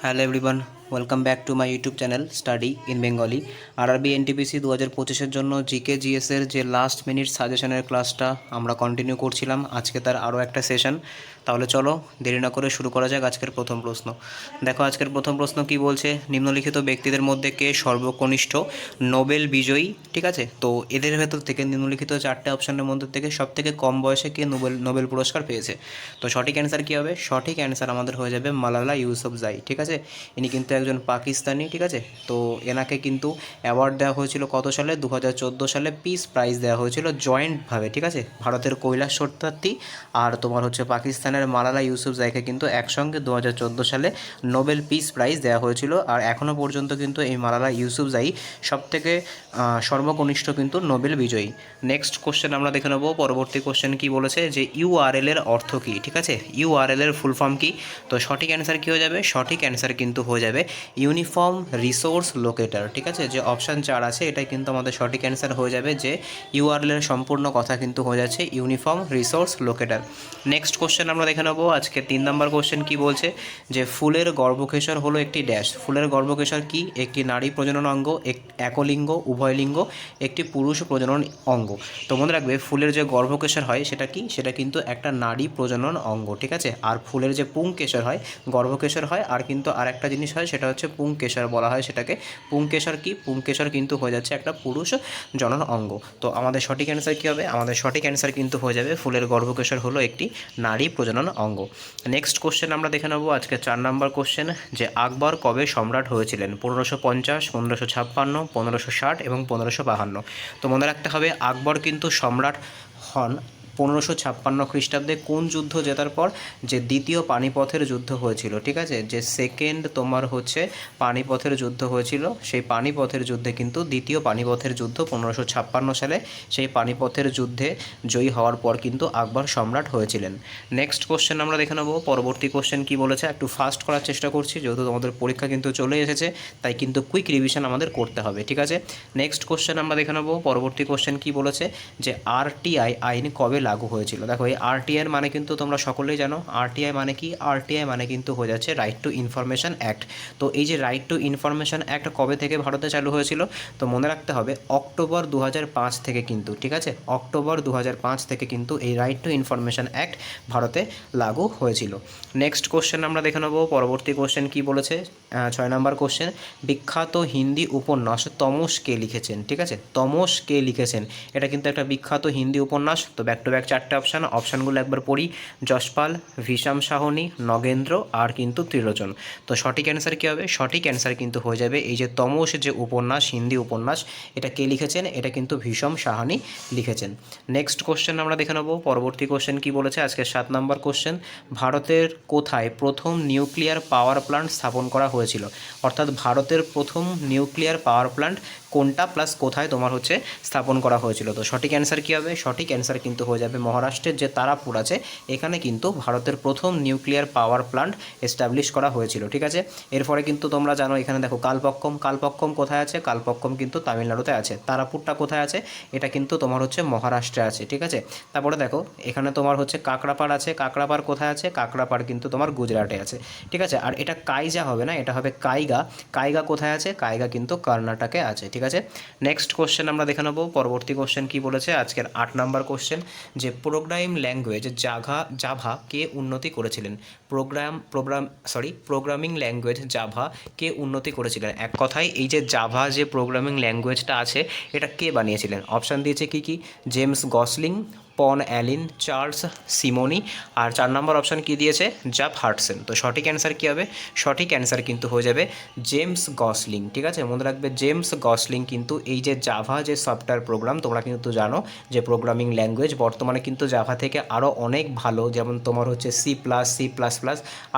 Hello everyone, welcome back to my YouTube channel study in Bengali. RRB NTPC 2025-এর জন্য GK জিএসের যে last minute সাজেশনের ক্লাসটা আমরা কন্টিনিউ করছিলাম, আজকে তার আরও একটা সেশন। তাহলে চলো দেরি না করে শুরু করা যাক আজকের প্রথম প্রশ্ন। দেখো আজকের প্রথম প্রশ্ন কি বলছে, নিম্নলিখিত ব্যক্তিদের মধ্যে কে সর্বকনিষ্ঠ নোবেল বিজয়ী। ঠিক আছে, তো এদের ভেতর থেকে নিম্নলিখিত চারটে অপশনের মধ্যে থেকে সবথেকে কম বয়সে কে নোবেল নোবেল পুরস্কার পেয়েছে। তো সঠিক অ্যান্সার কী হবে? সঠিক অ্যান্সার আমাদের হয়ে যাবে মালালা ইউসুফজাই। ঠিক আছে, ইনি কিন্তু একজন পাকিস্তানি। ঠিক আছে, তো এনাকে কিন্তু অ্যাওয়ার্ড দেওয়া হয়েছিল কত সালে? 2014 সালে পিস প্রাইজ দেওয়া হয়েছিল জয়েন্টভাবে। ঠিক আছে, ভারতের কৈলাস সত্যার্থী আর তোমার হচ্ছে পাকিস্তানের মালালা ইউসুফজাইকে কিন্তু একসঙ্গে 2014 সালে নোবেল পিস প্রাইজ দেওয়া হয়েছিল। আর এখনও পর্যন্ত কিন্তু এই মালালা ইউসুফজাই সবথেকে সর্বকনিষ্ঠ কিন্তু নোবেল বিজয়ী। নেক্সট কোশ্চেন আমরা দেখে নেব। পরবর্তী কোশ্চেন কি বলেছে যে ইউআরএল এর অর্থ কী। ঠিক আছে, ইউআরএল এর ফুল ফর্ম কী? তো সঠিক অ্যান্সার কী হয়ে যাবে? সঠিক অ্যান্সার কিন্তু হয়ে যাবে ইউনিফর্ম রিসোর্স লোকেটার। ঠিক আছে, যে অপশান 4 আছে এটাই কিন্তু আমাদের সঠিক অ্যান্সার হয়ে যাবে, যে ইউআরএল এর সম্পূর্ণ কথা কিন্তু হয়ে যাচ্ছে uniform resource locator. Next question আমরা দেখে নেব। আজকে 3 নম্বর কোশ্চেন কি বলছে যে ফুলের গর্ভকেশর হলো একটি ড্যাশ। ফুলের গর্ভকেশর কি? একটি নারী প্রজনন অঙ্গ, একলিঙ্গ, উভয়লিঙ্গ, একটি পুরুষ প্রজনন অঙ্গ। তো মনে রাখবে ফুলের যে গর্ভকেশর হয় সেটা কি? সেটা কিন্তু একটা নারী প্রজনন অঙ্গ। ঠিক আছে, আর ফুলের যে পুংকেশর হয়, গর্ভকেশর হয়, আর কিন্তু আরেকটা জিনিস হয় সেটা হচ্ছে পুংকেশর বলা হয় সেটাকে। পুংকেশর কি? পুংকেশর কিন্তু হয়ে যাচ্ছে একটা পুরুষ জনন অঙ্গ। তো আমাদের সঠিক অ্যান্সার কী হবে? আমাদের সঠিক অ্যান্সার কিন্তু হয়ে যাবে ফুলের গর্ভকেশর হলো একটি নারী প্রজনন অঙ্গ। নেক্সট কোশ্চেন আমরা দেখে নেব আজকে 4 নম্বর কোশ্চেন, যে আকবর কবে সম্রাট হয়েছিলেন? 1550, 1556, 1560 এবং 1552। তো মনে রাখতে হবে আকবর কিন্তু সম্রাট হন 1556 খ্রিস্টাব্দে। কোন যুদ্ধ জেতার পর? যে দ্বিতীয় পানিপথের যুদ্ধ হয়েছিল। ঠিক আছে, যে সেকেন্ড তোমার হচ্ছে পানিপথের যুদ্ধ হয়েছিল, সেই পানিপথের যুদ্ধে কিন্তু দ্বিতীয় পানিপথের যুদ্ধ 1556 সালে, সেই পানিপথের যুদ্ধে জয়ী হওয়ার পর কিন্তু আকবর সম্রাট হয়েছিলেন। নেক্সট কোশ্চেন আমরা দেখে নেব। পরবর্তী কোশ্চেন কি বলেছে, একটু ফাস্ট করার চেষ্টা করছি যেহেতু তোমাদের পরীক্ষা কিন্তু চলে এসেছে, তাই কিন্তু কুইক রিভিশন আমাদের করতে হবে। ঠিক আছে, নেক্সট কোশ্চেন আমরা দেখে নেব। পরবর্তী কোশ্চেন কি বলেছে যে আরটিআই আইন কবে লাগু হয়েছিল? দেখো এই আরটিআই এর মানে কিন্তু তোমরা সকলেই জানো। আরটিআই মানে কি? আরটিআই মানে কিন্তু হয়ে যাচ্ছে রাইট টু ইনফরমেশন অ্যাক্ট। তো এই যে রাইট টু ইনফরমেশন অ্যাক্ট কবে থেকে ভারতে চালু হয়েছিল? তো মনে রাখতে হবে অক্টোবর 2005 থেকে কিন্তু। ঠিক আছে, অক্টোবর 2005 থেকে কিন্তু এই রাইট টু ইনফরমেশন অ্যাক্ট ভারতে লাগু হয়েছিল। নেক্সট কোশ্চেন আমরা দেখে নেব। পরবর্তী কোশ্চেন কি বলেছে? 6 নম্বর কোশ্চেন, বিখ্যাত হিন্দি উপন্যাস তমস কে লিখেছেন? ঠিক আছে, তমস কে লিখেছেন, এটা কিন্তু একটা বিখ্যাত হিন্দি উপন্যাস। তো ব্যাক টু ব্যাক 4টে অপশানগুলো একবার পড়ি। যশপাল, ভীষম সাহনী, নগেন্দ্র আর কিন্তু ত্রিলোচন। তো সঠিক অ্যান্সার কী হবে? সঠিক অ্যান্সার কিন্তু হয়ে যাবে এই যে তমস যে উপন্যাস, হিন্দি উপন্যাস, এটা কে লিখেছেন? এটা কিন্তু ভীষম সাহানি লিখেছেন। নেক্সট কোশ্চেন আমরা দেখে নেব। পরবর্তী কোশ্চেন কি বলেছে? আজকে 7 নম্বর কোশ্চেন, ভারতের কোথায় প্রথম নিউক্লিয়ার পাওয়ার প্ল্যান্ট স্থাপন করা হয়েছিল? অর্থাৎ ভারতের প্রথম নিউক্লিয়ার পাওয়ার প্ল্যান্ট কোনটা প্লাস কোথায় তোমার হচ্ছে স্থাপন করা হয়েছিল? তো সঠিক অ্যান্সার কী হবে? সঠিক অ্যান্সার কিন্তু হয়ে যাবে মহারাষ্ট্রের যে তারাপুর আছে, এখানে কিন্তু ভারতের প্রথম নিউক্লিয়ার পাওয়ার প্ল্যান্ট এস্টাবলিশ করা হয়েছিল। ঠিক আছে, এরপরে কিন্তু তোমরা জানো এখানে দেখো কালপক্কম। কালপক্কম কোথায় আছে? কালপক্কম কিন্তু তামিলনাড়ুতে আছে। তারাপুরটা কোথায় আছে? এটা কিন্তু তোমার হচ্ছে মহারাষ্ট্রে আছে। ঠিক আছে, তারপরে দেখো এখানে তোমার হচ্ছে কাকড়াপাড় আছে। কাকড়াপাড় কোথায় আছে? কাকড়াপাড় কিন্তু তোমার গুজরাটে আছে। ঠিক আছে, আর এটা কাইজা হবে না, এটা হবে কাইগা। কাইগা কোথায় আছে? কাইগা কিন্তু কর্ণাটকে আছে। ঠিক আছে, নেক্সট কোশ্চেন আমরা দেখে নেব। পরবর্তী কোশ্চেন কি বলেছে? আজকের 8 নম্বর কোশ্চেন, যে প্রোগ্রামিং ল্যাঙ্গুয়েজ জাভা কে উন্নতি করেছিলেন? প্রোগ্রামিং ল্যাঙ্গুয়েজ জাভা কে উন্নতি করেছিলেন? এক কথায় এই যে জাভা যে প্রোগ্রামিং ল্যাঙ্গুয়েজটা আছে এটা কে বানিয়েছিলেন? অপশান দিয়েছে কি কি? জেমস গসলিং, পন অ্যালিন, চার্লস সিমোনি, আর 4 নম্বর অপশান কি দিয়েছে? জাফ হার্টসেন। তো সঠিক অ্যান্সার কী হবে? সঠিক অ্যান্সার কিন্তু হয়ে যাবে জেমস গসলিং। ঠিক আছে, মনে রাখবে জেমস গসলিং কিন্তু এই যে জাভা যে সফটওয়্যার প্রোগ্রাম, তোমরা কিন্তু জানো যে প্রোগ্রামিং ল্যাঙ্গুয়েজ বর্তমানে কিন্তু জাভা থেকে আরও অনেক ভালো, যেমন তোমার হচ্ছে সি প্লাস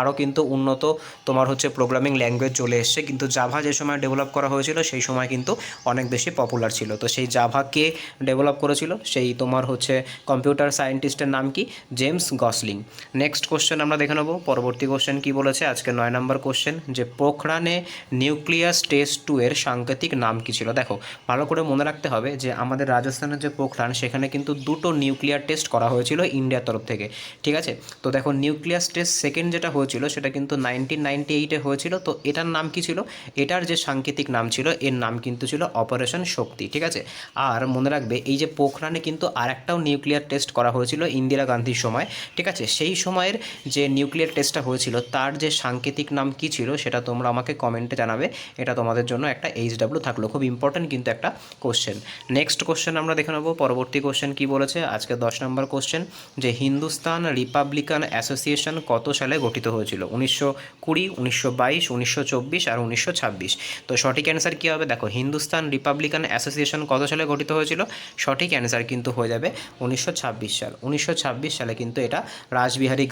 আরও কিন্তু উন্নত তোমার হচ্ছে প্রোগ্রামিং ল্যাঙ্গুয়েজ চলে এসছে। কিন্তু জাভা যে সময় ডেভেলপ করা হয়েছিল সেই সময় কিন্তু অনেক বেশি পপুলার ছিল। তো সেই জাভাকে ডেভেলপ করেছিল সেই তোমার হচ্ছে কম্পিউটার সায়েন্টিস্টের নাম কি? James Gosling. নেক্সট কোশ্চেন আমরা দেখে নেব। পরবর্তী কোশ্চেন কি বলেছে, আজকে 9 নম্বর কোশ্চেন, যে পোখরানে নিউক্লিয়াস টেস্ট 2 এর সাংকেতিক নাম কি ছিল? দেখো ভালো করে মনে রাখতে হবে যে আমাদের রাজস্থানের যে পোখরান, সেখানে কিন্তু দুটো নিউক্লিয়ার টেস্ট করা হয়েছিল ইন্ডিয়ার তরফ থেকে, ঠিক আছে। তো দেখো নিউক্লিয়াস টেস্ট সেকেন্ড যেটা হয়েছিল সেটা কিন্তু 1998-এ হয়েছিল। তো এটার নাম কি ছিল? এটার যে সাংকেতিক নাম ছিল, এর নাম কিন্তু ছিল অপারেশন শক্তি, ঠিক আছে। আর মনে রাখবে এই যে পোখরানে কিন্তু আরেকটাও নিউক্লিয়ার টেস্ট করা হয়েছিল ইন্দিরা গান্ধীর সময়, ঠিক আছে। সেই সময়ের যে নিউক্লিয়ার টেস্টটা হয়েছিল তার যে সাংকেতিক নাম কি ছিল সেটা তোমরা আমাকে কমেন্টে জানাবে। এটা তোমাদের জন্য একটা HW থাকলো, খুব ইম্পর্টেন্ট কিন্তু একটা কোশ্চেন। নেক্সট কোশ্চেন আমরা দেখে নেব। পরবর্তী কোশ্চেন কি বলেছে, আজকে 10 নম্বর কোশ্চেন, যে হিন্দুস্তান রিপাবলিকান অ্যাসোসিয়েশন কত সালে গঠিত হয়েছিল? 1920, 1922, 1924 আর 1926। তো সঠিক অ্যান্সার কী হবে? দেখো হিন্দুস্তান রিপাবলিকান অ্যাসোসিয়েশন কত সালে গঠিত হয়েছিল? সঠিক অ্যান্সার কিন্তু হয়ে যাবে 1926 সাল। 1926 সালে কিন্তু এটা রাসবিহারী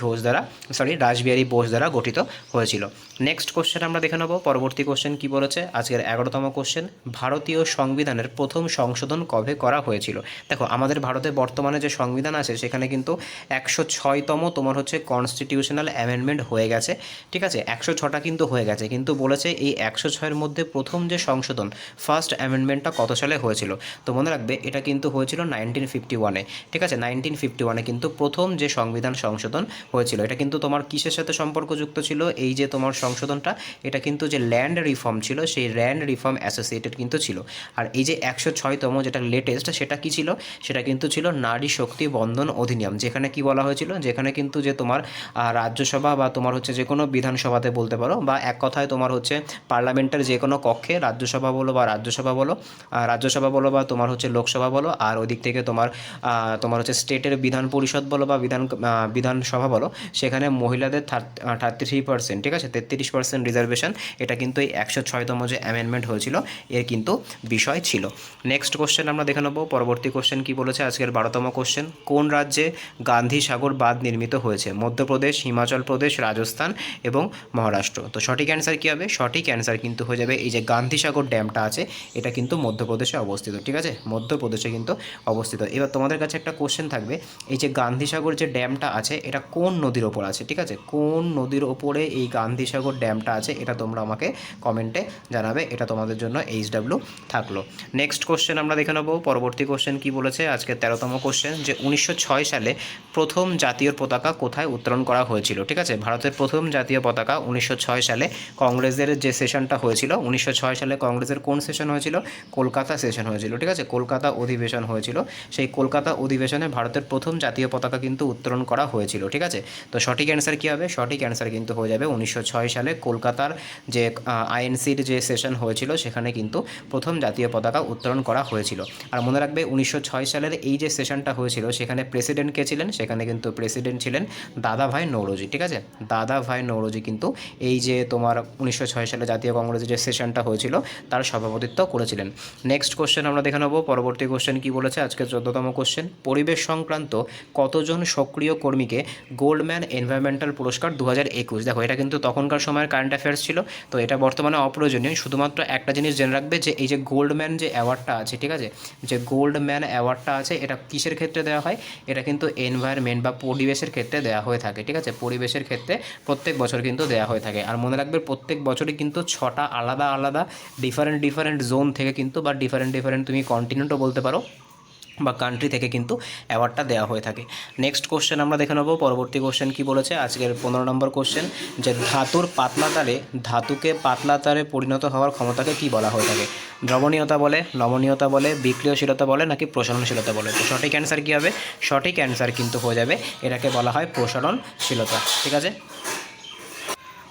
বোস দ্বারা গঠিত হয়েছিল। নেক্সট কোশ্চেন আমরা দেখে নেব। পরবর্তী কোশ্চেন কি বলেছে, আজকের 11তম কোশ্চেন, ভারতীয় সংবিধানের প্রথম সংশোধন কবে করা হয়েছিল? দেখো আমাদের ভারতে বর্তমানে যে সংবিধান আছে সেখানে কিন্তু 106তম তোমার হচ্ছে কনস্টিটিউশনাল অ্যামেন্ডমেন্ট হয়ে গেছে, ঠিক আছে। 106টা কিন্তু হয়ে গেছে, কিন্তু বলেছে এই 106-এর মধ্যে প্রথম যে সংশোধন ফার্স্ট অ্যামেন্ডমেন্টটা কত সালে হয়েছিল? তো মনে রাখবে এটা কিন্তু হয়েছিল 1951-এ, ঠিক আছে। 1951-এ কিন্তু প্রথম যে সংবিধান সংশোধন হয়েছিল। এটা কিন্তু তোমার কিসের সাথে সম্পর্কযুক্ত ছিল? এই যে তোমার সংশোধনটা, এটা কিন্তু যে ল্যান্ড রিফর্ম ছিল সেই ল্যান্ড রিফর্ম অ্যাসোসিয়েটেড কিন্তু ছিল। আর এই যে 106তম যেটা লেটেস্ট, সেটা কি ছিল? সেটা কিন্তু ছিল নারী শক্তি বন্ধন অধিনিয়ম, যেখানে কি বলা হয়েছিল, যেখানে কিন্তু যে তোমার রাজ্যসভা বা তোমার হচ্ছে যে কোনো বিধানসভাতে বলতে পারো, বা এক কথায় তোমার হচ্ছে পার্লামেন্টের যে কোনো কক্ষে, রাজ্যসভা বলো বা তোমার হচ্ছে লোকসভা বলো, আর ওই দিক থেকে তোমার হচ্ছে স্টেটের বিধান পরিষদ বলো বা বিধানসভা বলো, সেখানে মহিলাদের 33%, ঠিক আছে, 33% রিজার্ভেশন, এটা কিন্তু এই 106তম যে অ্যামেন্ডমেন্ট হয়েছিল এর কিন্তু বিষয় ছিল। নেক্সট কোশ্চেন আমরা দেখে নেব। পরবর্তী কোশ্চেন কি বলেছে, আজকের 12তম কোশ্চেন, কোন রাজ্যে গান্ধী সাগর বাঁধ নির্মিত হয়েছে? মধ্যপ্রদেশ, হিমাচল প্রদেশ, রাজস্থান এবং মহারাষ্ট্র। তো সঠিক অ্যান্সার কী হবে? সঠিক অ্যান্সার কিন্তু হয়ে যাবে এই যে গান্ধী সাগর ড্যামটা আছে, এটা কিন্তু মধ্যপ্রদেশে অবস্থিত, ঠিক আছে, মধ্যপ্রদেশে কিন্তু অবস্থিত। এবার তোমাদের কাছে একটা কোশ্চেন থাকবে, এই যে গান্ধী সাগর যে ড্যামটা আছে এটা কোন নদীর ওপর আছে? ঠিক আছে, কোন নদীর ওপরে এই গান্ধী সাগর ড্যামটা আছে এটা তোমরা আমাকে কমেন্টে জানাবে। এটা তোমাদের জন্য HW থাকলো। নেক্সট কোশ্চেন আমরা দেখে নেব। পরবর্তী কোশ্চেন কি বলেছে, আজকে 13তম কোশ্চেন, যে 1906 সালে প্রথম জাতীয় পতাকা কোথায় উত্তোলন করা হয়েছিল? ঠিক আছে, ভারতের প্রথম জাতীয় পতাকা 1906 সালে কংগ্রেসের যে সেশনটা হয়েছিল, 1906 সালে কংগ্রেসের কোন সেশন হয়েছিল? কলকাতা সেশন হয়েছিল, ঠিক আছে, কলকাতা অধিবেশন হয়েছিল। সেই কলকাতা অধিবেশনে ভারতের প্রথম জাতীয় পতাকা কিন্তু উত্তোলন করা হয়েছিল, ঠিক আছে। তো সঠিক অ্যান্সার কী হবে? সঠিক অ্যান্সার কিন্তু হয়ে যাবে 1906 সালে কলকাতার যে INCর যে সেশন হয়েছিল সেখানে কিন্তু প্রথম জাতীয় পতাকা উত্তোলন করা হয়েছিল। আর মনে রাখবে 1906 সালের এই যে সেশনটা হয়েছিল সেখানে প্রেসিডেন্ট কে ছিলেন? সেখানে কিন্তু প্রেসিডেন্ট ছিলেন দাদাভাই নৌরোজি, ঠিক আছে, দাদাভাই নৌরোজি কিন্তু এই যে তোমার 1906 সালে জাতীয় কংগ্রেসের যে সেশনটা হয়েছিল তার সভাপতিত্ব করেছিলেন। নেক্সট কোশ্চেন আমরা দেখে নেব। পরবর্তী কোশ্চেন কি বলেছে, আজকে 14তম কোশ্চেন, পরিবেশ সংক্রান্ত কতজন সক্রিয় কর্মীকে গোল্ডম্যান এনভায়রনমেন্টাল পুরস্কার 2021? দেখো এটা কিন্তু তখনকার সময়ের কারেন্ট অ্যাফেয়ার্স ছিল, তো এটা বর্তমানে অপ্রয়োজনীয়। শুধুমাত্র একটা জিনিস জেনে রাখবে যে এই যে গোল্ডম্যান যে অ্যাওয়ার্ডটা আছে, ঠিক আছে, যে গোল্ডম্যান অ্যাওয়ার্ডটা আছে এটা কিসের ক্ষেত্রে দেওয়া হয়? এটা কিন্তু এনভায়রনমেন্ট বা পরিবেশের ক্ষেত্রে দেওয়া হয়ে থাকে, ঠিক আছে, পরিবেশের ক্ষেত্রে প্রত্যেক বছর কিন্তু দেওয়া হয়ে থাকে। আর মনে রাখবে প্রত্যেক বছরই কিন্তু 6টা আলাদা আলাদা ডিফারেন্ট জোন থেকে কিন্তু, বা ডিফারেন্ট তুমি কন্টিনেন্টও বলতে পারো, বা কান্ট্রি থেকে কিন্তু অ্যাওয়ার্ডটা দেওয়া হয়ে থাকে। নেক্সট কোশ্চেন আমরা দেখে নেব। পরবর্তী কোশ্চেন কি বলেছে, আজকের 15 নম্বর কোশ্চেন, যে ধাতুকে পাতলা তারে পরিণত হওয়ার ক্ষমতাকে কি বলা হয়ে থাকে? দ্রবণীয়তা বলে, নমনীয়তা বলে, বিক্রিয়শীলতা বলে, নাকি প্রসারণশীলতা বলে? তো সঠিক অ্যান্সার কী হবে? সঠিক অ্যান্সার কিন্তু হয়ে যাবে এটাকে বলা হয় প্রসারণশীলতা, ঠিক আছে।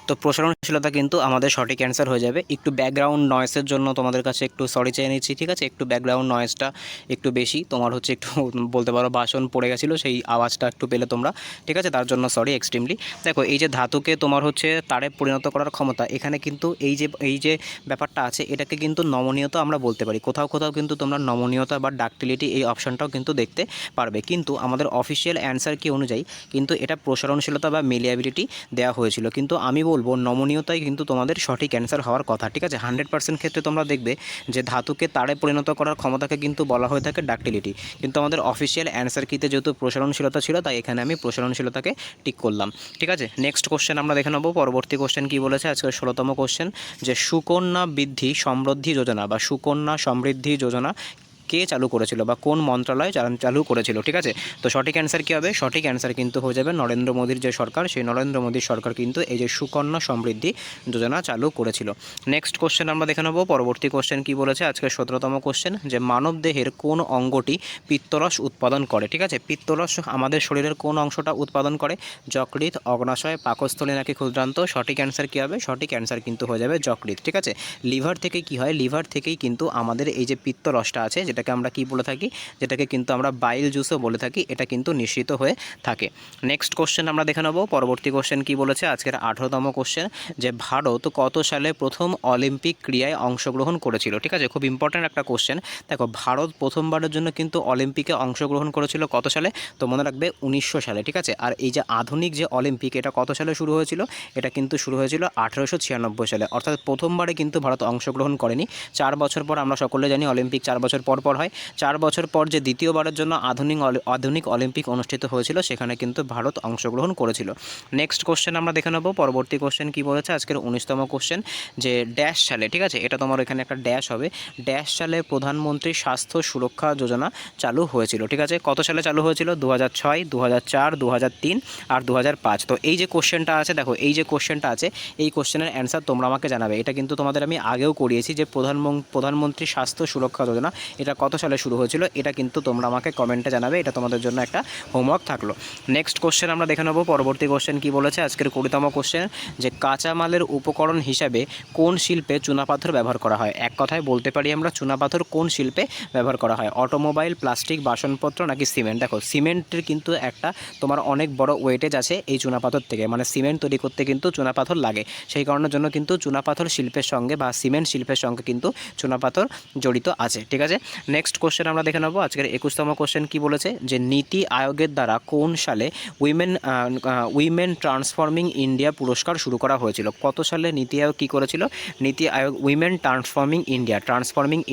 তো প্রসারণশীলতা কিন্তু আমাদের সঠিক অ্যান্সার হয়ে যাবে। একটু ব্যাকগ্রাউন্ড নয়েসের জন্য তোমাদের কাছে একটু সরি চেয়ে নিচ্ছি, ঠিক আছে, একটু ব্যাকগ্রাউন্ড নয়েসটা একটু বেশি, তোমার হচ্ছে একটু বলতে পারো বাসন পড়ে গেছিলো, সেই আওয়াজটা একটু পেলে তোমরা, ঠিক আছে, তার জন্য সরি এক্সট্রিমলি। দেখো এই যে ধাতুকে তোমার হচ্ছে তারে পরিণত করার ক্ষমতা, এখানে কিন্তু এই যে ব্যাপারটা আছে এটাকে কিন্তু নমনীয়তা আমরা বলতে পারি। কোথাও কিন্তু তোমরা নমনীয়তা বা ডাক্টিলিটি এই অপশানটাও কিন্তু দেখতে পারবে, কিন্তু আমাদের অফিসিয়াল অ্যান্সার কি অনুযায়ী কিন্তু এটা প্রসারণশীলতা বা মেলিয়াবিলিটি দেওয়া হয়েছিল। কিন্তু আমি বলবো বলবো নমনীয়তাই কিন্তু তোমাদের সঠিক অ্যান্সার হওয়ার কথা, ঠিক আছে। 100% ক্ষেত্রে তোমরা দেখবে যে ধাতুকে তারে পরিণত করার ক্ষমতাকে কিন্তু বলা হয়ে থাকে ডাক্টিলিটি, কিন্তু আমাদের অফিসিয়াল অ্যান্সার কিতে যেহেতু প্রসারণশীলতা ছিল তাই এখানে আমি প্রসারণশীলতাকে টিক করলাম, ঠিক আছে। নেক্সট কোশ্চেন আমরা দেখে নেবো। পরবর্তী কোশ্চেন কি বলেছে আজকের 16তম কোশ্চেন, যে সুকন্যা বৃদ্ধি সমৃদ্ধি যোজনা বা সুকন্যা সমৃদ্ধি যোজনা কে চালু করেছিল বা কোন মন্ত্রণালয় চালু করেছিল, ঠিক আছে। তো সঠিক অ্যান্সার কী হবে? সঠিক অ্যান্সার কিন্তু হয়ে যাবে নরেন্দ্র মোদীর যে সরকার, সেই নরেন্দ্র মোদীর সরকার কিন্তু এই যে সুকন্যা সমৃদ্ধি যোজনা চালু করেছিল। নেক্সট কোশ্চেন আমরা দেখে নেব। পরবর্তী কোশ্চেন কি বলেছে আজকে 17তম কোশ্চেন, যে মানব দেহের কোন অঙ্গটি পিত্তরস উৎপাদন করে, ঠিক আছে। পিত্তরস আমাদের শরীরের কোন অংশটা উৎপাদন করে? যকৃৎ, অগ্নাশয়, পাকস্থলী নাকি ক্ষুদ্রান্ত? সঠিক অ্যান্সার কী হবে? সঠিক অ্যান্সার কিন্তু হয়ে যাবে যকৃৎ, ঠিক আছে। লিভার থেকে কি হয়? লিভার থেকেই কিন্তু আমাদের এই যে পিত্তরসটা আছে, যেটাকে আমরা কি বলে থাকি, যেটাকে কিন্তু আমরা বাইল জুসও বলে থাকি, এটা কিন্তু নিঃসৃত হয়ে থাকে। নেক্সট কোশ্চেন আমরা দেখে নেব। পরবর্তী কোশ্চেন কি বলেছে আজকের 18তম কোশ্চেন, যে ভারত কত সালে প্রথম অলিম্পিক ক্রীড়ায় অংশগ্রহণ করেছিল, ঠিক আছে। খুব ইম্পর্ট্যান্ট একটা কোশ্চেন। দেখো, ভারত প্রথমবারের জন্য কিন্তু অলিম্পিকে অংশগ্রহণ করেছিল কত সালে? তো মনে রাখবে 1900 সালে, ঠিক আছে। আর এই যে আধুনিক যে অলিম্পিক, এটা কত সালে শুরু হয়েছিল? এটা কিন্তু শুরু হয়েছিল 1896 সালে, অর্থাৎ প্রথমবারে কিন্তু ভারত অংশগ্রহণ করেনি। 4 বছর পর, আমরা সকলে জানি অলিম্পিক 4 বছর পর পর হয়। 4 বছর পর যে দ্বিতীয়বারের জন্য আধুনিক অলিম্পিক অনুষ্ঠিত হয়েছিল, সেখানে কিন্তু ভারত অংশগ্রহণ করেছিল। নেক্সট কোশ্চেন আমরা দেখে নেব। পরবর্তী কোশ্চেন কি বলেছে আজকের 19তম কোশ্চেন, যে ড্যাশ সালে, ঠিক আছে, এটা তোমার এখানে একটা ড্যাশ হবে, ড্যাশ সালে প্রধানমন্ত্রী স্বাস্থ্য সুরক্ষা যোজনা চালু হয়েছিল, ঠিক আছে। কত সালে চালু হয়েছিল? 2006, 2004, 2003 আর 2005। তো এই যে কোশ্চেনটা আছে, দেখো এই যে কোশ্চেনটা আছে, এই কোশ্চেনের অ্যান্সার তোমরা আমাকে জানাবে। এটা কিন্তু তোমাদের আমি আগেও করিয়েছি, যে প্রধানমন্ত্রী স্বাস্থ্য সুরক্ষা যোজনা এটা কত সালে শুরু হয়েছিল, এটা কিন্তু তোমরা আমাকে কমেন্টে জানাবে। এটা তোমাদের জন্য একটা হোমওয়ার্ক থাকলো। নেক্সট কোশ্চেন আমরা দেখে নেব। পরবর্তী কোশ্চেন কি বলেছে আজকের 20তম কোশ্চেন, যে কাঁচামালের উপকরণ হিসাবে কোন শিল্পে চুনাপাথর ব্যবহার করা হয়? এক কথায় বলতে পারি আমরা, চুনাপাথর কোন শিল্পে ব্যবহার করা হয়? অটোমোবাইল, প্লাস্টিক, বাসনপত্র নাকি সিমেন্ট? দেখো, সিমেন্টের কিন্তু একটা তোমার অনেক বড় ওয়েটেজ আছে এই চুনাপাথর থেকে, মানে সিমেন্ট তৈরি করতে কিন্তু চুনাপাথর লাগে, সেই কারণের জন্য কিন্তু চুনাপাথর শিল্পের সঙ্গে বা সিমেন্ট শিল্পের সঙ্গে কিন্তু চুনাপাথর জড়িত আছে, ঠিক আছে। নেক্সট কোশ্চেন আমরা দেখে নেব। আজকের 21তম কোশ্চেন কি বলেছে, যে নীতি আয়োগের দ্বারা কোন সালে উইমেন ট্রান্সফর্মিং ইন্ডিয়া পুরস্কার শুরু করা হয়েছিল? কত সালে নীতি আয়োগ কী করেছিল? নীতি আয়োগ উইমেন ট্রান্সফর্মিং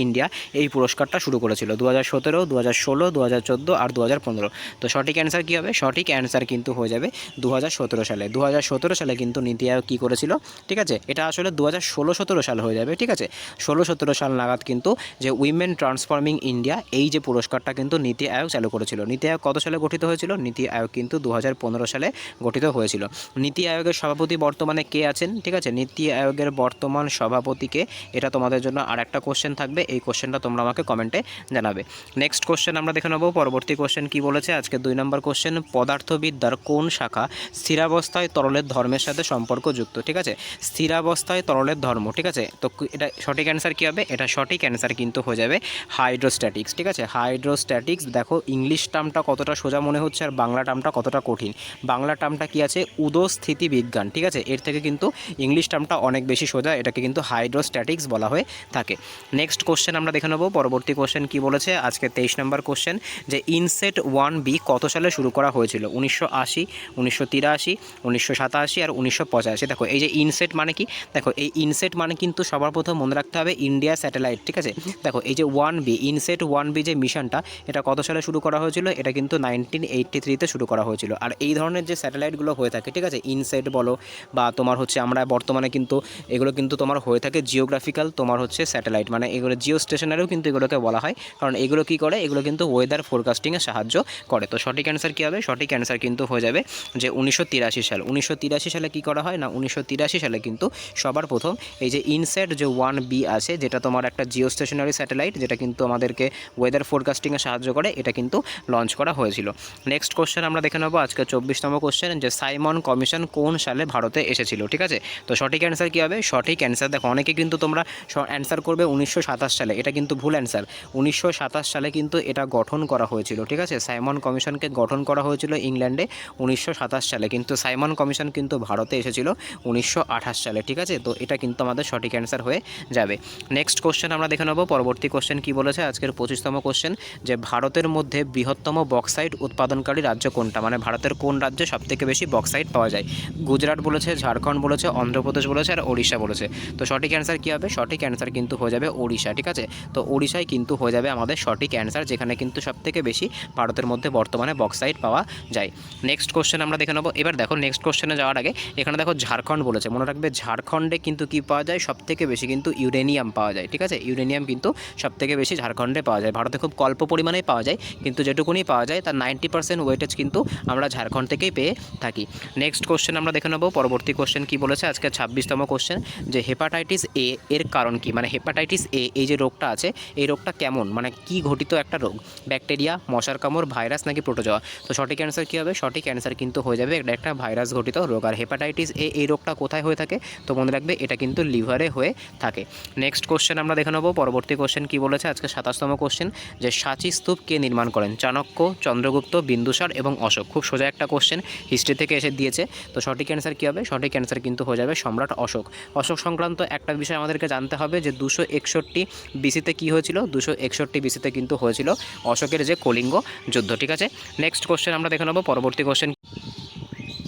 ইন্ডিয়া এই পুরস্কারটা শুরু করেছিল 2017, 2016, 2014 আর 2015। তো সঠিক অ্যান্সার কী হবে? সঠিক অ্যান্সার কিন্তু হয়ে যাবে 2017 সালে। 2017 সালে কিন্তু নীতি আয়োগ কী করেছিল, ঠিক আছে। এটা আসলে 2016-17 সাল হয়ে যাবে, ঠিক আছে। 16-17 সাল নাগাদ কিন্তু যে উইমেন ট্রান্সফর্মিং ইন্ডিয়া এই যে পুরস্কারটা কিন্তু নীতি আয়োগ চালু করেছিল। নীতি আয়োগ কত সালে গঠিত হয়েছিল? নীতি আয়োগ কিন্তু 2015 সালে গঠিত হয়েছিল। নীতি আয়োগের সভাপতি বর্তমানে কে আছেন, ঠিক আছে। নীতি আয়োগের বর্তমান সভাপতিকে, এটা তোমাদের জন্য আর একটা কোশ্চেন থাকবে, এই কোশ্চেনটা তোমরা আমাকে কমেন্টে জানাবে। নেক্সট কোশ্চেন আমরা দেখে নেব। পরবর্তী কোশ্চেন কি বলেছে আজকে 2 নম্বর কোশ্চেন, পদার্থবিদ্যার কোন শাখা স্থিরাবস্থায় তরলের ধর্মের সাথে সম্পর্কযুক্ত, ঠিক আছে। স্থিরাবস্থায় তরলের ধর্ম, ঠিক আছে। তো এটা সঠিক অ্যান্সার কী হবে? এটা সঠিক অ্যান্সার কিন্তু হয়ে যাবে হাইড্রোস্ট্যাটিক্স, ঠিক আছে। হাইড্রোস্ট্যাটিক্স। দেখো, ইংলিশ টার্মটা কতটা সোজা মনে হচ্ছে আর বাংলা টার্মটা কতটা কঠিন। বাংলা টার্মটা কি আছে? উদস্থিতি বিজ্ঞান, ঠিক আছে। এর থেকে কিন্তু ইংলিশ টার্মটা অনেক বেশি সোজা, এটাকে কিন্তু হাইড্রোস্ট্যাটিক্স বলা হয়ে থাকে। নেক্সট কোশ্চেন আমরা দেখে নেব। পরবর্তী কোশ্চেন কি বলেছে আজকে 23 নম্বর কোশ্চেন, যে ইনসেট 1B কত সালে শুরু করা হয়েছিল? 1980, 1983, 1987 আর 1985। দেখো, এই যে ইনসেট মানে কি? দেখো, এই ইনসেট মানে কিন্তু সবার প্রথম মনে রাখতে হবে ইন্ডিয়া স্যাটেলাইট, ঠিক আছে। দেখো, এই যে 1B ইনসেট 1B যে মিশনটা, এটা কত সালে শুরু করা হয়েছিল? এটা কিন্তু 1983-তে শুরু করা হয়েছিল। আর এই ধরনের যে স্যাটেলাইটগুলো হয়ে থাকে, ঠিক আছে, ইনসেট বলো বা তোমার হচ্ছে আমরা বর্তমানে কিন্তু এগুলো কিন্তু তোমার হয়ে থাকে জিওগ্রাফিক্যাল তোমার হচ্ছে স্যাটেলাইট, মানে এগুলো জিও স্টেশনারিও কিন্তু এগুলোকে বলা হয়, কারণ এগুলো কী করে? এগুলো কিন্তু ওয়েদার ফোরকাস্টিংয়ে সাহায্য করে। তো সঠিক অ্যান্সার কী হবে? সঠিক অ্যান্সার কিন্তু হয়ে যাবে যে 1983 সাল। 1983 সালে কী করা হয় না, 1983 সালে কিন্তু সবার প্রথম এই যে ইনসেট যে 1B আছে, যেটা তোমার একটা জিও স্টেশনারি স্যাটেলাইট, যেটা কিন্তু আমাদেরকে ওয়েদার ফোরকাস্টিংয়ে সাহায্য করে, এটা কিন্তু লঞ্চ করা হয়েছিল। নেক্সট কোশ্চেন আমরা দেখে নেবো আজকে 24তম কোশ্চেন, যে সাইমন কমিশন কোন সালে ভারতে এসেছিল, ঠিক আছে। তো সঠিক অ্যান্সার কী হবে? সঠিক অ্যান্সার, দেখো অনেকে কিন্তু তোমরা অ্যান্সার করবে 1927 সালে, এটা কিন্তু ভুল অ্যান্সার। 1927 সালে কিন্তু এটা গঠন করা হয়েছিল, ঠিক আছে। সাইমন কমিশনকে গঠন করা হয়েছিল ইংল্যান্ডে 1927 সালে, কিন্তু সাইমন কমিশন কিন্তু ভারতে এসেছিল 1928 সালে, ঠিক আছে। তো এটা কিন্তু আমাদের সঠিক অ্যান্সার হয়ে যাবে। নেক্সট কোশ্চেন আমরা দেখে নেবো। পরবর্তী কোশ্চেন কী বলেছে বলেছে আজকের 25তম কোশ্চেন, যে ভারতের মধ্যে বৃহত্তম বক্সাইট উৎপাদনকারী রাজ্য কোনটা, মানে ভারতের কোন রাজ্যে সবথেকে বেশি বক্সাইট পাওয়া যায়। গুজরাট বলেছে, ঝাড়খণ্ড বলেছে, অন্ধ্রপ্রদেশ বলেছে আর ওড়িশা বলেছে। তো সঠিক অ্যান্সার কী হবে? সঠিক অ্যান্সার কিন্তু হয়ে যাবে ওড়িশা। ঠিক আছে, তো ওড়িশায় কিন্তু হয়ে যাবে আমাদের সঠিক অ্যান্সার, যেখানে কিন্তু সবথেকে বেশি ভারতের মধ্যে বর্তমানে বক্সাইট পাওয়া যায়। নেক্সট কোশ্চেন আমরা দেখে নেবো। এবার দেখো নেক্সট কোশ্চেনে যাওয়ার আগে এখানে দেখো ঝাড়খণ্ড বলেছে, মনে রাখবে ঝাড়খণ্ডে কিন্তু কি পাওয়া যায়? সবথেকে বেশি কিন্তু ইউরেনিয়াম পাওয়া যায়। ঠিক আছে, ইউরেনিয়াম কিন্তু সবথেকে বেশি ঝাড়খণ্ডে পাওয়া যায়। ভারতে খুব অল্প পরিমাণেই পাওয়া যায়, কিন্তু যেটুকুনি পাওয়া যায় তার 90% ওয়েটেজ কিন্তু আমরা ঝাড়খণ্ড থেকেই পেয়ে থাকি। নেক্সট কোশ্চেন আমরা দেখে নেবো। পরবর্তী কোশ্চেন কি বলেছে আজকে 26তম কোশ্চেন, যে হেপাটাইটিস এ এর কারণ কি, মানে হেপাটাইটিস এ এই যে রোগটা আছে এই রোগটা কেমন, মানে কি ঘটিত একটা রোগ, ব্যাকটেরিয়া, মশার কামড়, ভাইরাস নাকি প্রোটোজোয়া। তো সঠিক অ্যান্সার কী হবে? সঠিক অ্যান্সার কিন্তু হয়ে যাবে এটা একটা ভাইরাস ঘটিত রোগ। আর হেপাটাইটিস এ এই রোগটা কোথায় হয়ে থাকে? তো মনে রাখবে এটা কিন্তু লিভারে হয়ে থাকে। নেক্সট কোশ্চেন আমরা দেখে নেবো। পরবর্তী কোশ্চেন কি বলেছে আজকে 27তম কোশ্চেন, যে সাঁচি স্তূপ কে নির্মাণ করেন? চাণক্য, চন্দ্রগুপ্ত, বিন্দুসার এবং অশোক। খুব সোজা একটা কোশ্চেন, হিস্ট্রি থেকে এসে দিয়েছে। তো সঠিক অ্যান্সার কী হবে? সঠিক অ্যান্সার কিন্তু হয়ে যাবে সম্রাট অশোক। অশোক সংক্রান্ত একটা বিষয় আমাদেরকে জানতে হবে, যে 261 বিসিতে কী হয়েছিল? 261 বিসিতে কিন্তু হয়েছিল অশোকের যে কলিঙ্গ যুদ্ধ। ঠিক আছে, নেক্সট কোশ্চেন আমরা দেখে নেবো। পরবর্তী কোশ্চেন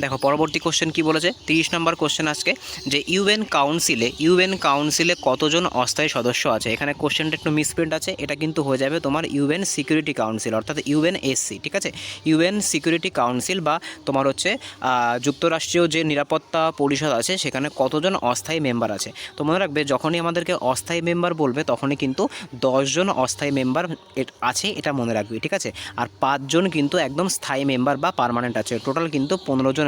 দেখো, পরবর্তী কোশ্চেন কি বলেছে 30 নম্বর কোশ্চেন আজকে, যে ইউএন কাউন্সিলে কতজন অস্থায়ী সদস্য আছে। এখানে কোশ্চেনটা একটু মিসপ্রিন্ট আছে, এটা কিন্তু হয়ে যাবে তোমার ইউএন সিকিউরিটি কাউন্সিল, অর্থাৎ ইউএনএসসি। ঠিক আছে, ইউএন সিকিউরিটি কাউন্সিল বা তোমার হচ্ছে যুক্তরাষ্ট্রীয় যে নিরাপত্তা পরিষদ আছে সেখানে কতজন অস্থায়ী মেম্বার আছে। তো মনে রাখবে যখনই আমাদেরকে অস্থায়ী মেম্বার বলবে তখনই কিন্তু 10 জন অস্থায়ী মেম্বার আছে, এটা মনে রাখবে। ঠিক আছে, আর 5 জন কিন্তু একদম স্থায়ী মেম্বার বা পার্মানেন্ট আছে। টোটাল কিন্তু 15টা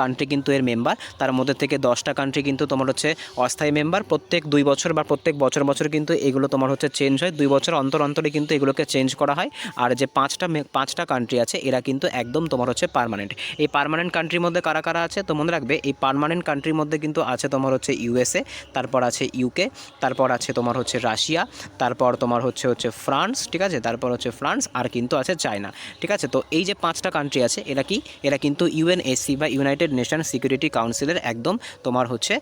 কান্ট্রি কিন্তু এর মেম্বার, তার মধ্যে থেকে 10টা কান্ট্রি কিন্তু তোমার হচ্ছে অস্থায়ী মেম্বার। প্রত্যেক 2 বছর বা প্রত্যেক বছর কিন্তু এগুলো তোমার হচ্ছে চেঞ্জ হয়, 2 বছর অন্তরে কিন্তু এগুলোকে চেঞ্জ করা হয়। আর যে 5টা কান্ট্রি আছে এরা কিন্তু একদম তোমার হচ্ছে পার্মানেন্ট। এই পার্মানেন্ট কান্ট্রির মধ্যে কারা কারা আছে? তো মনে রাখবে এই পার্মানেন্ট কান্ট্রির মধ্যে কিন্তু আছে তোমার হচ্ছে ইউএসএ, তারপর আছে ইউকে, তারপর আছে তোমার হচ্ছে রাশিয়া, তারপর তোমার হচ্ছে ফ্রান্স। ঠিক আছে, তারপর হচ্ছে ফ্রান্স, আর কিন্তু আছে চায়না। ঠিক আছে, তো এই যে 5টা কান্ট্রি আছে এরা কিন্তু ইউএনএসসি বা ইউনাইটেড নেশন সিকিউরিটি কাউন্সিলের একদম তোমার হচ্ছে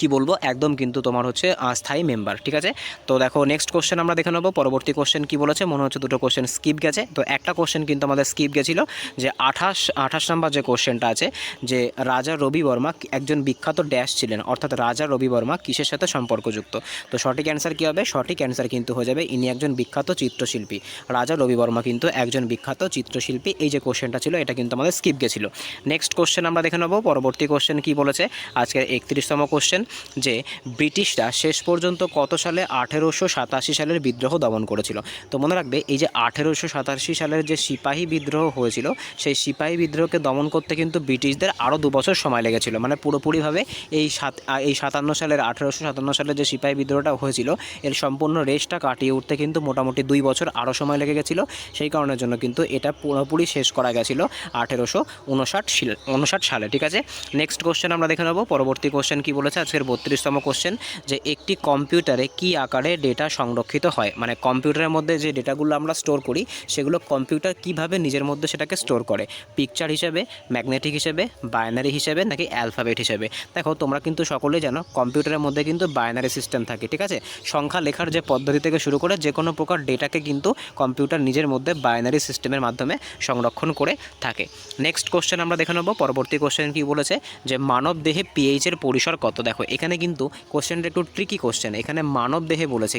কি বলবো একদম কিন্তু তোমার হচ্ছে স্থায়ী মেম্বার। ঠিক আছে, তো দেখো নেক্সট কোশ্চেন আমরা দেখে নেবো। পরবর্তী কোশ্চেন কি বলেছে? মনে হচ্ছে দুটো কোশ্চেন স্কিপ গেছে, তো একটা কোশ্চেন কিন্তু আমাদের স্কিপ গেছিলো, যে 28 নম্বর যে কোশ্চেনটা আছে, যে রাজা রবি বর্মা একজন বিখ্যাত ড্যাশ ছিলেন, অর্থাৎ রাজা রবি বর্মা কিসের সাথে সম্পর্কযুক্ত। তো সঠিক অ্যান্সার কী হবে? সঠিক অ্যান্সার কিন্তু হয়ে যাবে ইনি একজন বিখ্যাত চিত্রশিল্পী। রাজা রবি বর্মা কিন্তু একজন বিখ্যাত চিত্রশিল্পী। এই যে কোশ্চেনটা ছিল এটা কিন্তু আমাদের স্কিপ গেছিলো। নেক্সট কোশ্চেন আমরা দেখে নেবো। পরবর্তী কোশ্চেন কি বলেছে আজকের 31তম কোশ্চেন, যে ব্রিটিশরা শেষ পর্যন্ত কত সালে 1887 সালের বিদ্রোহ দমন করেছিল। তো মনে রাখবে এই যে 1887 সালের যে সিপাহী বিদ্রোহ হয়েছিল সেই সিপাহী বিদ্রোহকে দমন করতে কিন্তু ব্রিটিশদের আরও 2 বছর সময় লেগেছিল, মানে পুরোপুরিভাবে এই 1857 সালের যে সিপাহী বিদ্রোহটা হয়েছিল এর সম্পূর্ণ রেসটা কাটিয়ে উঠতে কিন্তু মোটামুটি 2 বছর আরও সময় লেগে গেছিলো। সেই কারণের জন্য কিন্তু এটা পুরোপুরি শেষ করা গেছিলো 1859 সালে। ঠিক আছে, নেক্সট কোশ্চেন আমরা দেখে নেবো। পরবর্তী কোশ্চেন কি বলেছে আজকের 32তম কোশ্চেন, যে একটি কম্পিউটারে কি আকারে ডেটা সংরক্ষিত হয়, মানে কম্পিউটারের মধ্যে যে ডেটাগুলো আমরা স্টোর করি সেগুলো কম্পিউটার কিভাবে নিজের মধ্যে সেটাকে স্টোর করে, পিকচার হিসেবে, ম্যাগনেটিক হিসেবে, বাইনারি হিসেবে নাকি অ্যালফাবেট হিসেবে। দেখো তোমরা কিন্তু সকলেই জানো কম্পিউটারের মধ্যে কিন্তু বাইনারি সিস্টেম থাকে। ঠিক আছে, সংখ্যা লেখার যে পদ্ধতি থেকে শুরু করে যে কোনো প্রকার ডেটাকে কিন্তু কম্পিউটার নিজের মধ্যে বাইনারি সিস্টেমের মাধ্যমে সংরক্ষণ করে থাকে। নেক্সট কোশ্চেন আমরা দেখে নেবো। পরবর্তী কোশ্চেন কি বলেছে, যে মানব দেহে পিএইচের পরিসর কত। দেখো এখানে কিন্তু কোশ্চেনটা একটু ট্রিকি কোশ্চেন, এখানে মানব দেহে বলেছে,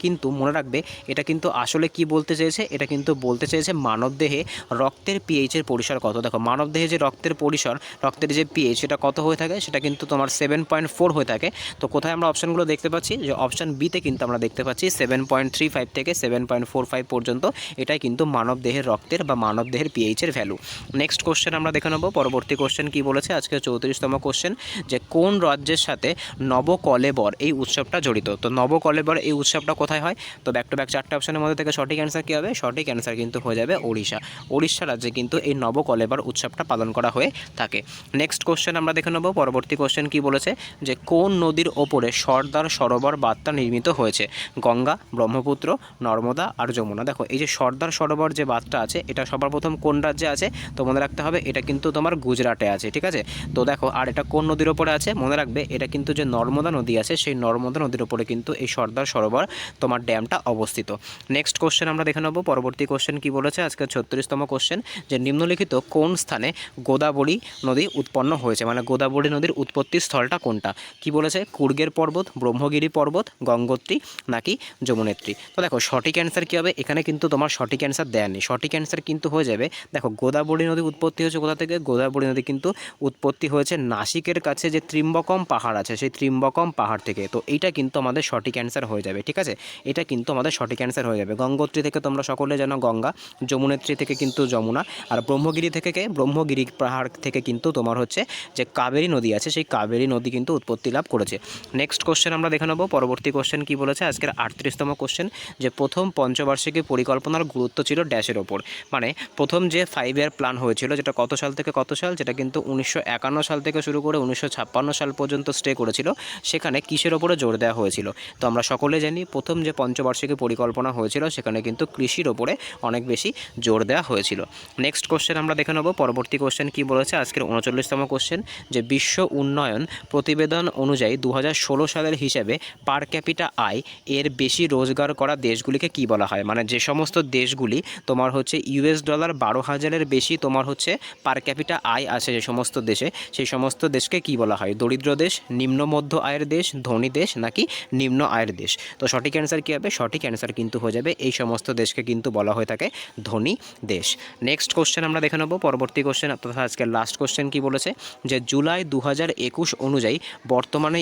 কিন্তু মনে রাখবে এটা কিন্তু আসলে কি বলতে চেয়েছে, এটা কিন্তু বলতে চেয়েছে মানব দেহে রক্তের পিএইচের পরিসর কত। দেখো মানব দেহে যে রক্তের পরিসর, রক্তের যে পিএইচ সেটা কত হয়ে থাকে, সেটা কিন্তু তোমার 7.4 হয়ে থাকে। তো কোথায় আমরা অপশানগুলো দেখতে পাচ্ছি, যে অপশান বিতে কিন্তু আমরা দেখতে পাচ্ছি 7.35 থেকে 7.45 পর্যন্ত, এটাই কিন্তু মানব দেহের রক্তের বা মানব দেহের পিএইচের ভ্যালু। নেক্সট কোশ্চেন আমরা দেখে নেবো। পরবর্তী কোশ্চেন কি বলেছে আজকে 34তম কোশ্চেন, যে কোন রাজ্যের সাথে নবকলেবর এই উৎসবটা জড়িত। তো নবকলেবর এই উৎসবটা কোথায় হয়? তো ব্যাক টু ব্যাক 4টে অপশনের মধ্যে থেকে সঠিক অ্যান্সার কী হবে? সঠিক অ্যান্সার কিন্তু হয়ে যাবে ওড়িশা রাজ্যে কিন্তু এই নবকলেবর উৎসবটা পালন করা হয়ে থাকে। নেক্সট কোশ্চেন আমরা দেখে নেব। পরবর্তী কোশ্চেন কি বলেছে, যে কোন নদীর ওপরে সর্দার সরোবর বাঁধটা নির্মিত হয়েছে? গঙ্গা, ব্রহ্মপুত্র, নর্মদা আর যমুনা। দেখো এই যে সর্দার সরোবর যে বাঁধটা আছে এটা সবার প্রথম কোন রাজ্যে আছে? তো মনে রাখতে হবে এটা কিন্তু তোমার গুজরাটে আছে। ঠিক আছে, তো দেখো আর এটা কোন নদীর ওপরে আছে? মনে রাখবে এটা কিন্তু যে নর্মদা নদী আছে সেই নর্মদা নদীর উপরে কিন্তু এই সর্দার সরোবর তোমার ড্যামটা অবস্থিত। নেক্সট কোশ্চেন আমরা দেখে নেব। পরবর্তী কোশ্চেন কি বলেছে, আজকে 36তম কোশ্চেন, যে নিম্নলিখিত কোন স্থানে গোদাবরী নদী উৎপন্ন হয়েছে, মানে গোদাবরী নদীর উৎপত্তি স্থলটা কোনটা। কি বলেছে, কুর্গের পর্বত, ব্রহ্মগিরি পর্বত, গঙ্গোত্রী নাকি যমুনেত্রী। তো দেখো সঠিক অ্যান্সার কী হবে, এখানে কিন্তু তোমার সঠিক অ্যান্সার দেয়নি। সঠিক অ্যান্সার কিন্তু হয়ে যাবে, দেখো গোদাবরী নদী উৎপত্তি হয়েছে কোথা থেকে, গোদাবরী নদী কিন্তু উৎপত্তি হয়েছে নাসিকের কাছে যে ত্রিম্বকম পাহাড় আছে সেই ত্রিম্বকম পাহাড় থেকে। তো এইটা কিন্তু আমাদের সঠিক অ্যান্সার হয়ে যাবে, ঠিক আছে, এটা কিন্তু আমাদের সঠিক অ্যান্সার হয়ে যাবে। গঙ্গোত্রী থেকে তোমরা সকলে জানো গঙ্গা, যমুনেত্রী থেকে কিন্তু যমুনা, আর ব্রহ্মগিরি থেকে ব্রহ্মগিরি পাহাড় থেকে কিন্তু তোমার হচ্ছে যে কাবেরী নদী আছে সেই কাবেরী নদী কিন্তু উৎপত্তি লাভ করেছে। নেক্সট কোশ্চেন আমরা দেখে নেব। পরবর্তী কোশ্চেন কি বলেছে, আজকের 38তম কোশ্চেন, যে প্রথম পঞ্চবার্ষিকী পরিকল্পনার গুরুত্ব ছিল ড্যাশের ওপর। মানে প্রথম যে 5 ইয়ার প্ল্যান হয়েছিল, যেটা কত সাল থেকে কত সাল, যেটা কিন্তু 1951 সাল থেকে শুরু করে 1956 সাল পর্যন্ত স্টে করেছিল, সেখানে কিসের ওপরে জোর দেওয়া হয়েছিল। তো আমরা সকলে জানি প্রথম যে পঞ্চবার্ষিকী পরিকল্পনা হয়েছিল সেখানে কিন্তু কৃষির ওপরে অনেক বেশি জোর দেওয়া হয়েছিল। নেক্সট কোশ্চেন আমরা দেখে নেব। পরবর্তী কোশ্চেন কি বলেছে, আজকের 39তম কোশ্চেন, যে বিশ্ব উন্নয়ন প্রতিবেদন অনুযায়ী 2016 সালের হিসেবে পার ক্যাপিটা আয় এর বেশি রোজগার করা দেশগুলিকে কি বলা হয়। মানে যে সমস্ত দেশগুলি তোমার হচ্ছে $12 12,000-এর বেশি তোমার হচ্ছে পার ক্যাপিটা আয় আছে যে সমস্ত দেশে, সেই সমস্ত দেশকে কি বলা হয়, দরিদ্র দেশ, নিম্ন মধ্য আয়ের দেশ, ধনী দেশ নাকি নিম্ন আয়ের দেশ। তো সঠিক অ্যান্সার কী হবে, সঠিক অ্যান্সার কিন্তু হয়ে যাবে এই সমস্ত দেশকে কিন্তু বলা হয়ে থাকে ধনী দেশ। নেক্সট কোশ্চেন আমরা দেখে নেব। পরবর্তী কোশ্চেন তথা আজকের লাস্ট কোশ্চেন কি বলেছে, যে জুলাই 2021 অনুযায়ী বর্তমানে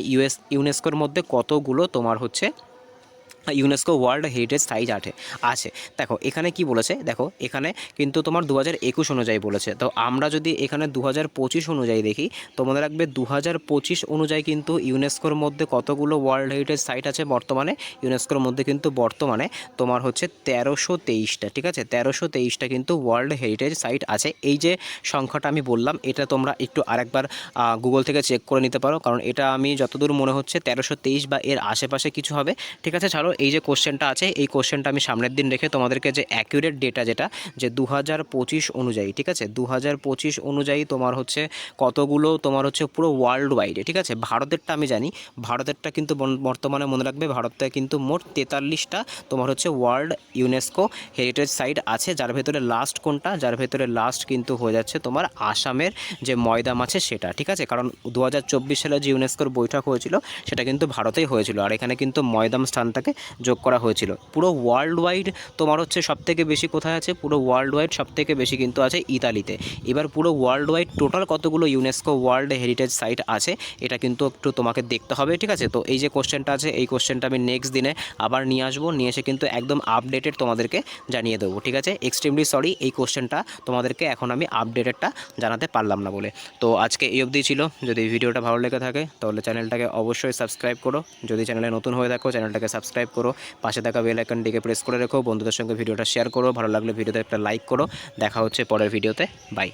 ইউনেস্কোর মধ্যে কতগুলো তোমার হচ্ছে ইউনেস্কো ওয়ার্ল্ড হেরিটেজ সাইট আছে। দেখো এখানে কি বলেছে, দেখো এখানে কিন্তু তোমার 2021 অনুযায়ী বলেছে। তো আমরা যদি এখানে 2025 অনুযায়ী দেখি, তো মনে রাখবে 2025 অনুযায়ী কিন্তু ইউনেস্কোর মধ্যে কতগুলো ওয়ার্ল্ড হেরিটেজ সাইট আছে বর্তমানে, ইউনেস্কোর মধ্যে কিন্তু বর্তমানে তোমার হচ্ছে 1323টা, ঠিক আছে, 1323টা কিন্তু ওয়ার্ল্ড হেরিটেজ সাইট আছে। এই যে সংখ্যাটা আমি বললাম এটা তোমরা একটু আরেকবার গুগল থেকে চেক করে নিতে পারো, কারণ এটা আমি যতদূর মনে হচ্ছে 1323 বা এর আশেপাশে কিছু হবে, ঠিক আছে। ছাড়ো, এই যে কোশ্চেনটা আছে এই কোশ্চেনটা আমি সামনের দিন রেখে তোমাদেরকে যে অ্যাকিউরেট ডেটা যেটা যে 2025 অনুযায়ী, ঠিক আছে, 2025 অনুযায়ী তোমার হচ্ছে কতগুলো তোমার হচ্ছে পুরো ওয়ার্ল্ড ওয়াইডে, ঠিক আছে। ভারতেরটা আমি জানি, ভারতেরটা কিন্তু বর্তমানে মনে রাখবে ভারতে কিন্তু মোট 43টা তোমার হচ্ছে ওয়ার্ল্ড ইউনেস্কো হেরিটেজ সাইট আছে, যার ভেতরে লাস্ট কোনটা, যার ভেতরে লাস্ট কিন্তু হয়ে যাচ্ছে তোমার আসামের যে ময়দাম আছে সেটা, ঠিক আছে, কারণ 2024 সালে যে ইউনেস্কোর বৈঠক হয়েছিল সেটা কিন্তু ভারতেই হয়েছিল, আর এখানে কিন্তু ময়দাম স্থানটাকে যোগ করা হয়েছিল। পুরো ওয়ার্ল্ড ওয়াইড তোমার হচ্ছে সবথেকে বেশি কোথায় আছে, পুরো ওয়ার্ল্ড ওয়াইড সবথেকে বেশি কিন্তু আছে ইতালিতে। এবার পুরো ওয়ার্ল্ড ওয়াইড টোটাল কতগুলো ইউনেস্কো ওয়ার্ল্ড হেরিটেজ সাইট আছে এটা কিন্তু একটু তোমাকে দেখতে হবে, ঠিক আছে। তো এই যে কোশ্চেনটা আছে এই কোশ্চেনটা আমি নেক্সট দিনে আবার নিয়ে আসবো, নিয়ে এসে কিন্তু একদম আপডেটেড তোমাদেরকে জানিয়ে দেবো, ঠিক আছে। এক্সট্রিমলি সরি এই কোশ্চেনটা তোমাদেরকে এখন আমি আপডেটেডটা জানাতে পারলাম না বলে। তো আজকে এই অবধি ছিল। যদি ভিডিওটা ভালো লেগে থাকে তাহলে চ্যানেলটাকে অবশ্যই সাবস্ক্রাইব করো, যদি চ্যানেলে নতুন হয়ে থাকো চ্যানেলটাকে সাবস্ক্রাইব করো, পাশে থাকা বেল আইকনটিকে প্রেস করে রেখো, বন্ধুদের সঙ্গে ভিডিওটা শেয়ার করো, ভালো লাগলে ভিডিওতে একটা লাইক করো। দেখা হচ্ছে পরের ভিডিওতে, বাই।